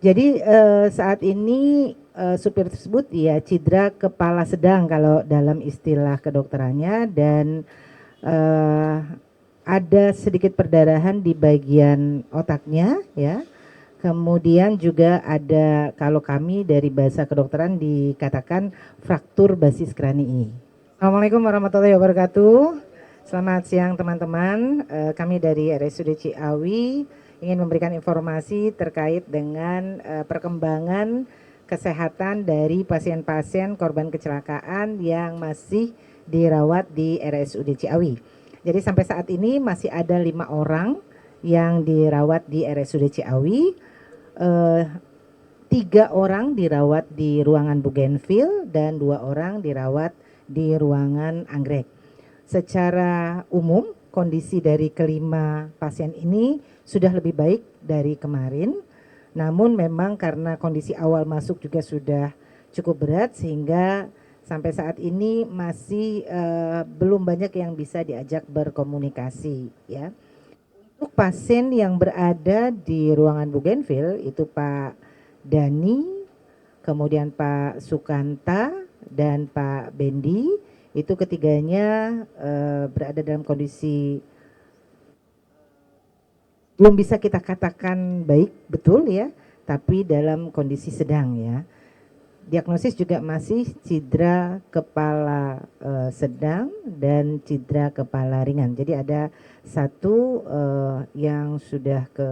Jadi saat ini supir tersebut ya cedera kepala sedang kalau dalam istilah kedokterannya, dan eh, ada sedikit perdarahan di bagian otaknya ya. Kemudian juga ada, kalau kami dari bahasa kedokteran dikatakan fraktur basis kranii. Assalamualaikum warahmatullahi wabarakatuh. Selamat siang teman-teman. Kami dari RSUD Ciawi ingin memberikan informasi terkait dengan perkembangan kesehatan dari pasien-pasien korban kecelakaan yang masih dirawat di RSUD Ciawi. Jadi sampai saat ini masih ada 5 orang yang dirawat di RSUD Ciawi. 3 orang dirawat di ruangan Bougainville dan 2 orang dirawat di ruangan Anggrek. Secara umum kondisi dari kelima pasien ini sudah lebih baik dari kemarin, namun memang karena kondisi awal masuk juga sudah cukup berat sehingga sampai saat ini masih belum banyak yang bisa diajak berkomunikasi ya. Untuk pasien yang berada di ruangan Bougainville itu Pak Dani, kemudian Pak Sukanta dan Pak Bendi, itu ketiganya berada dalam kondisi belum bisa kita katakan baik betul ya, tapi dalam kondisi sedang ya. Diagnosis juga masih cedera kepala sedang dan cedera kepala ringan. Jadi ada satu yang sudah ke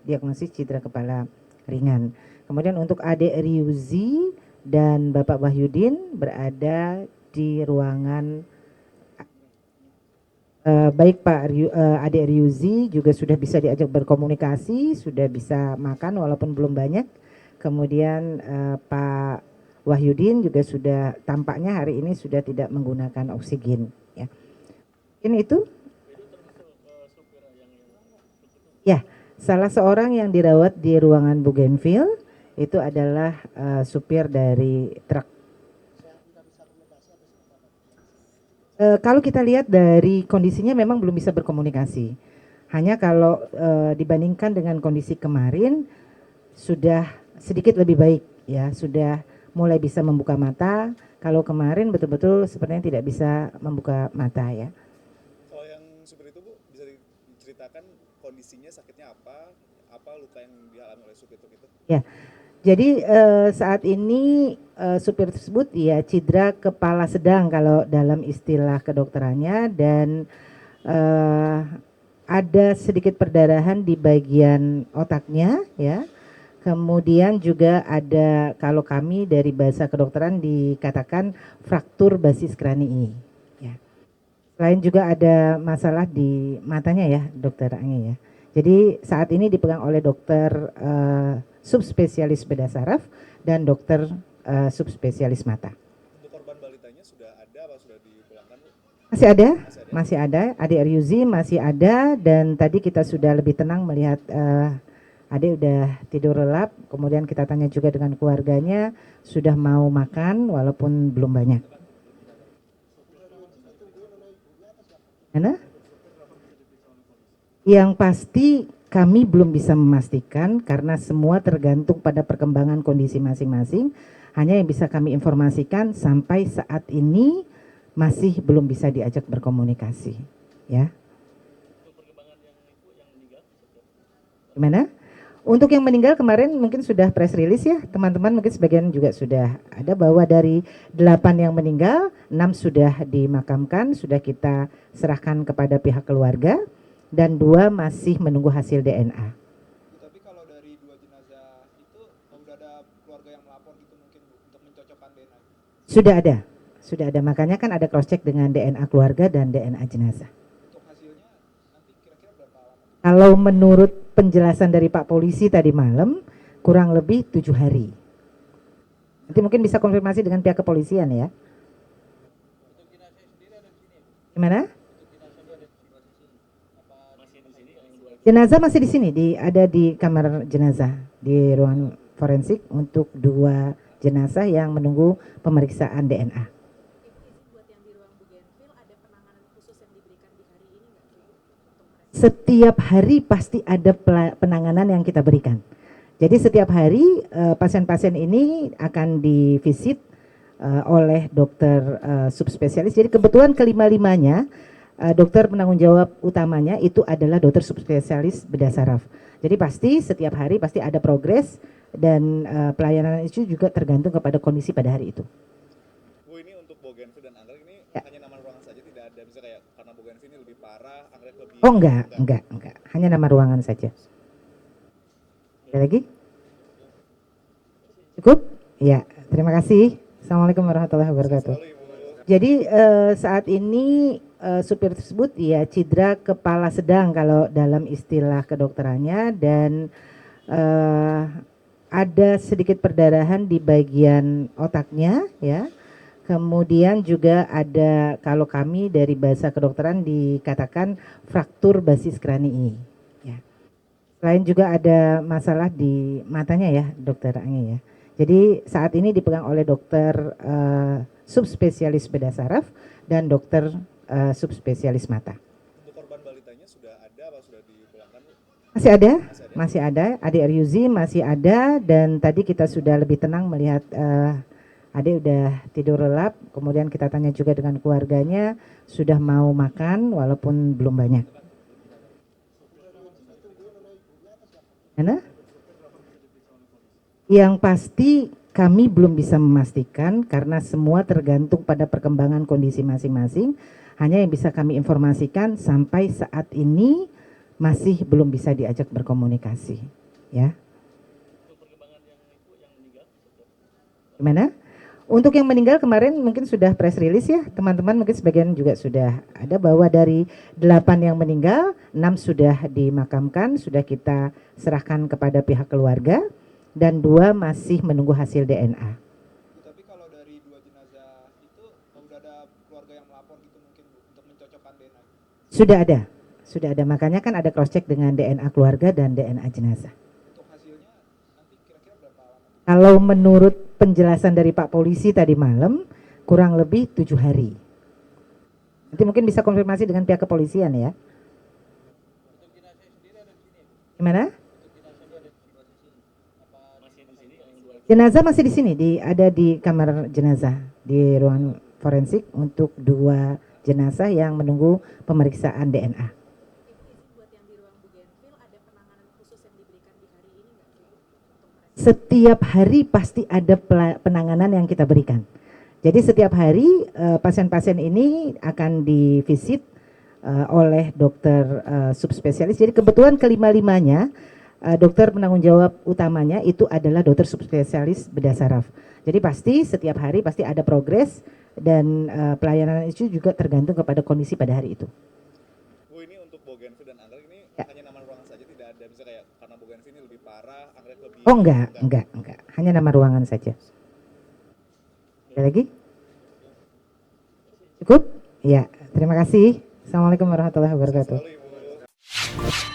diagnosis cedera kepala ringan. Kemudian untuk Ade Riuzi dan Bapak Wahyudin berada di ruangan baik Pak Ade Riuzi juga sudah bisa diajak berkomunikasi, sudah bisa makan walaupun belum banyak. Kemudian Pak Wahyudin juga sudah tampaknya hari ini sudah tidak menggunakan oksigen ya. Ini itu ya, salah seorang yang dirawat di ruangan Bougainville itu adalah supir dari truk. Kalau kita lihat dari kondisinya memang belum bisa berkomunikasi. Hanya kalau dibandingkan dengan kondisi kemarin sudah sedikit lebih baik ya, sudah mulai bisa membuka mata. Kalau kemarin betul-betul sepertinya tidak bisa membuka mata ya. Kalau yang supir itu Bu, bisa diceritakan kondisinya sakitnya apa luka yang dialami oleh supir itu? Ya, jadi saat ini supir tersebut ya cedera kepala sedang kalau dalam istilah kedokterannya, dan ada sedikit perdarahan di bagian otaknya ya. Kemudian juga ada, kalau kami dari bahasa kedokteran dikatakan fraktur basis kranii ya. Selain juga ada masalah di matanya ya dokter Ange ya. Jadi saat ini dipegang oleh dokter subspesialis bedah saraf dan dokter subspesialis mata. Untuk korban balitanya sudah ada apa sudah dipulangkan Bu? Masih ada. Adik Ryuzi masih ada, dan tadi kita sudah lebih tenang melihat adik udah tidur lelap. Kemudian kita tanya juga dengan keluarganya, sudah mau makan walaupun belum banyak. Mana? Yang pasti kami belum bisa memastikan karena semua tergantung pada perkembangan kondisi masing-masing. Hanya yang bisa kami informasikan sampai saat ini masih belum bisa diajak berkomunikasi ya. Gimana? Untuk yang meninggal kemarin mungkin sudah press release ya, teman-teman mungkin sebagian juga sudah ada bahwa dari 8 yang meninggal, 6 sudah dimakamkan, sudah kita serahkan kepada pihak keluarga, dan 2 masih menunggu hasil DNA. Tapi kalau dari 2 jenazah itu sudah ada keluarga yang melapor gitu mungkin Bu, untuk mencocokkan DNA? Sudah ada, makanya kan ada cross check dengan DNA keluarga dan DNA jenazah. Untuk hasilnya nanti kira-kira berapa lama? Kalau menurut penjelasan dari Pak Polisi tadi malam, kurang lebih 7 hari. Nanti mungkin bisa konfirmasi dengan pihak kepolisian ya. Gimana? Jenazah masih di sini, ada di kamar jenazah, di ruang forensik untuk 2 jenazah yang menunggu pemeriksaan DNA. Setiap hari pasti ada penanganan yang kita berikan. Jadi setiap hari pasien-pasien ini akan divisit oleh dokter subspesialis. Jadi kebetulan kelima-limanya dokter penanggung jawab utamanya itu adalah dokter subspesialis bedah saraf. Jadi pasti setiap hari pasti ada progres dan pelayanan itu juga tergantung kepada kondisi pada hari itu. Bu, ini untuk Bogenville dan Anggrek ini Ya. hanya nama ruangan saja, tidak ada misalnya kayak karena Bogenville ini lebih parah, Anggrek lebih Oh enggak, hanya nama ruangan saja. Ada lagi? Cukup? Ya, terima kasih. Assalamualaikum warahmatullahi wabarakatuh. Selalu Ibu. Jadi saat ini supir tersebut ya cedera kepala sedang kalau dalam istilah kedokterannya dan ada sedikit perdarahan di bagian otaknya ya. Kemudian juga ada kalau kami dari bahasa kedokteran dikatakan fraktur basis kranii. Ya. Selain juga ada masalah di matanya ya dokter Anggi ya. Jadi saat ini dipegang oleh dokter subspesialis bedah saraf dan dokter subspesialis mata. Untuk korban balitanya sudah ada apa sudah dipulangkan, Bu? Masih ada. Adik Ryuzi masih ada dan tadi kita sudah lebih tenang melihat adik udah tidur lelap. Kemudian kita tanya juga dengan keluarganya sudah mau makan walaupun belum banyak. Mana? Yang pasti kami belum bisa memastikan karena semua tergantung pada perkembangan kondisi masing-masing. Hanya yang bisa kami informasikan sampai saat ini masih belum bisa diajak berkomunikasi. Ya. Gimana? Untuk yang meninggal kemarin mungkin sudah press release ya, teman-teman mungkin sebagian juga sudah ada bahwa dari 8 yang meninggal, 6 sudah dimakamkan, sudah kita serahkan kepada pihak keluarga dan 2 masih menunggu hasil DNA. Tapi kalau dari 2 jenazah itu udah ada keluarga yang melapor gitu mungkin Bu untuk mencocokkan DNA? Sudah ada, makanya kan ada cross check dengan DNA keluarga dan DNA jenazah. Untuk hasilnya nanti kira-kira berapa lama? Kalau menurut penjelasan dari Pak Polisi tadi malam kurang lebih 7 hari. Nanti mungkin bisa konfirmasi dengan pihak kepolisian ya. Gimana? Jenazah masih di sini, ada di kamar jenazah di ruang forensik untuk 2 jenazah yang menunggu pemeriksaan DNA. Setiap hari pasti ada penanganan yang kita berikan. Jadi setiap hari pasien-pasien ini akan divisit oleh dokter subspesialis. Jadi kebetulan kelima-limanya dokter penanggung jawab utamanya itu adalah dokter subspesialis bedah saraf. Jadi pasti setiap hari pasti ada progres dan pelayanan itu juga tergantung kepada kondisi pada hari itu. Bu, ini untuk Bogenville dan Anggrek ini hanya nama ruangan saja, tidak ada misalnya kayak karena Bogenville ini lebih parah, Anggrek lebih Oh enggak. Hanya nama ruangan saja. Ada lagi? Cukup? Ya, terima kasih. Assalamualaikum warahmatullahi wabarakatuh. Selalu Ibu.